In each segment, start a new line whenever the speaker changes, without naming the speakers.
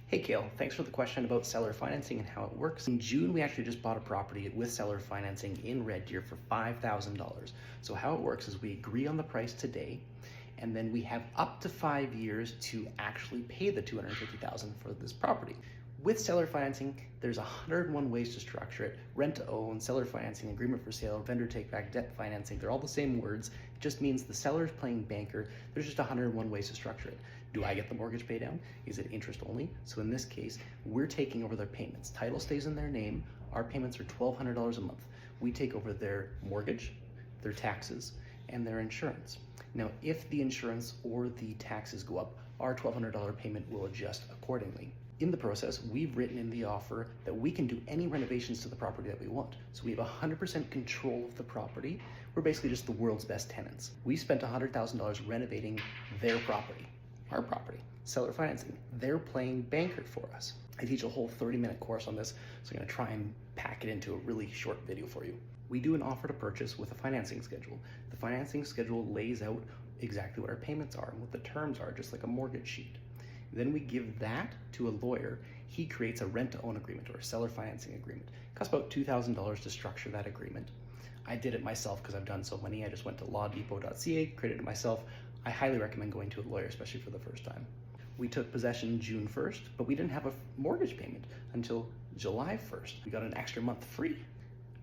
Hey Kale, thanks for the question about seller financing and how it works. In June, we actually just bought a property with seller financing in Red Deer for $5,000. So how it works is we agree on the price today, and then we have up to 5 years to actually pay the $250,000 for this property. With seller financing, there's 101 ways to structure it. Rent to own, seller financing, agreement for sale, vendor take back, debt financing, they're all the same words. It just means the seller's playing banker. There's just 101 ways to structure it. Do I get the mortgage pay down? Is it interest only? So in this case, we're taking over their payments. Title stays in their name. Our payments are $1,200 a month. We take over their mortgage, their taxes, and their insurance. Now, if the insurance or the taxes go up, our $1,200 payment will adjust accordingly. In the process, we've written in the offer that we can do any renovations to the property that we want. So we have 100% control of the property. We're basically just the world's best tenants. We spent $100,000 renovating their property, our property. Seller financing, they're playing banker for us. I teach a whole 30-minute course on this, so I'm gonna try and pack it into a really short video for you. We do an offer to purchase with a financing schedule. The financing schedule lays out exactly what our payments are and what the terms are, just like a mortgage sheet. Then we give that to a lawyer. He creates a rent-to-own agreement or a seller financing agreement. It costs about $2,000 to structure that agreement. I did it myself because I've done so many. I just went to lawdepot.ca, created it myself. I highly recommend going to a lawyer, especially for the first time. We took possession June 1st, but we didn't have a mortgage payment until July 1st. We got an extra month free.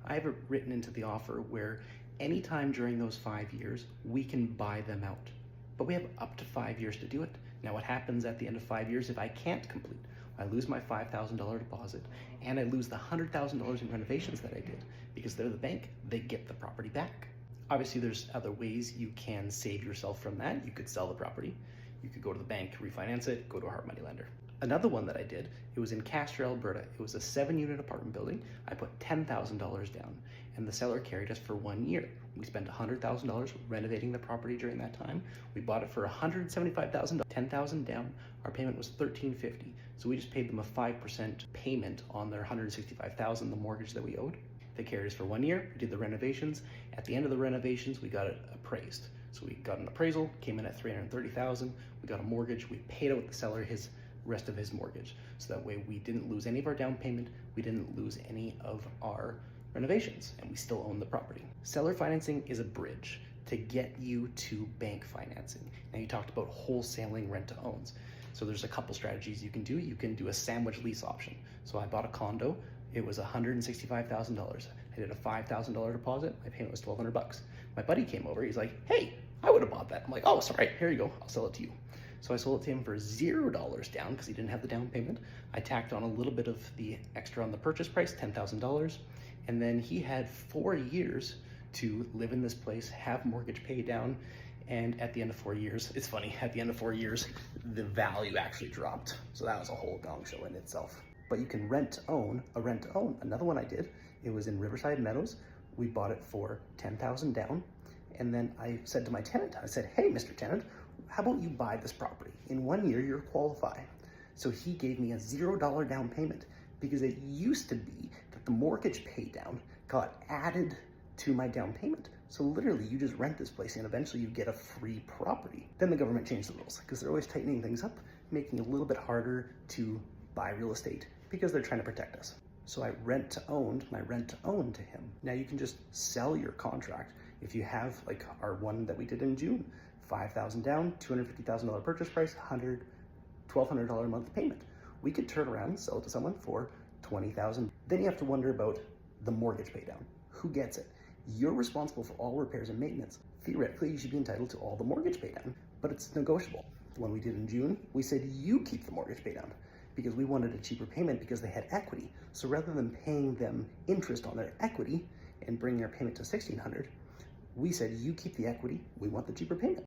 I have it written into the offer where anytime during those 5 years, we can buy them out. But we have up to 5 years to do it. Now what happens at the end of 5 years if I can't complete? I lose my $5,000 deposit and I lose the $100,000 in renovations that I did because they're the bank, they get the property back. Obviously there's other ways you can save yourself from that. You could sell the property, you could go to the bank, refinance it, go to a hard money lender. Another one that I did, it was in Castro, Alberta. It was a 7-unit apartment building. I put $10,000 down and the seller carried us for 1 year. We spent $100,000 renovating the property during that time. We bought it for $175,000, $10,000 down. Our payment was $1,350. So we just paid them a 5% payment on their $165,000, the mortgage that we owed. They carried us for 1 year, we did the renovations. At the end of the renovations, we got it appraised. So we got an appraisal, came in at $330,000. We got a mortgage, we paid out the seller his rest of his mortgage. So that way we didn't lose any of our down payment, we didn't lose any of our renovations, and we still own the property. Seller financing is a bridge to get you to bank financing. Now you talked about wholesaling rent to owns. So there's a couple strategies you can do. You can do a sandwich lease option. So I bought a condo, it was $165,000. I did a $5,000 deposit, my payment was $1,200. My buddy came over, he's like, hey, I would have bought that. I'm like, oh, sorry, here you go, I'll sell it to you. So I sold it to him for $0 down because he didn't have the down payment. I tacked on a little bit of the extra on the purchase price, $10,000. And then he had 4 years to live in this place, have mortgage paid down. And at the end of 4 years, it's funny, at the end of 4 years, the value actually dropped. So that was a whole gong show in itself. But you can rent to own a rent to own. Another one I did, it was in Riverside Meadows. We bought it for $10,000 down. And then I said to my tenant, I said, hey, Mr. Tenant, how about you buy this property? In 1 year, you're qualified. So he gave me a $0 down payment because it used to be that the mortgage pay down got added to my down payment. So literally you just rent this place and eventually you get a free property. Then the government changed the rules because they're always tightening things up, making it a little bit harder to buy real estate because they're trying to protect us. So I rent to own to him. Now you can just sell your contract. If you have like our one that we did in June, $5,000 down, $250,000 purchase price, $1,200 a month payment. We could turn around and sell it to someone for $20,000. Then you have to wonder about the mortgage pay down. Who gets it? You're responsible for all repairs and maintenance. Theoretically, you should be entitled to all the mortgage pay down, but it's negotiable. The one we did in June, we said you keep the mortgage pay down because we wanted a cheaper payment because they had equity. So rather than paying them interest on their equity and bringing our payment to $1,600, we said you keep the equity, we want the cheaper payment.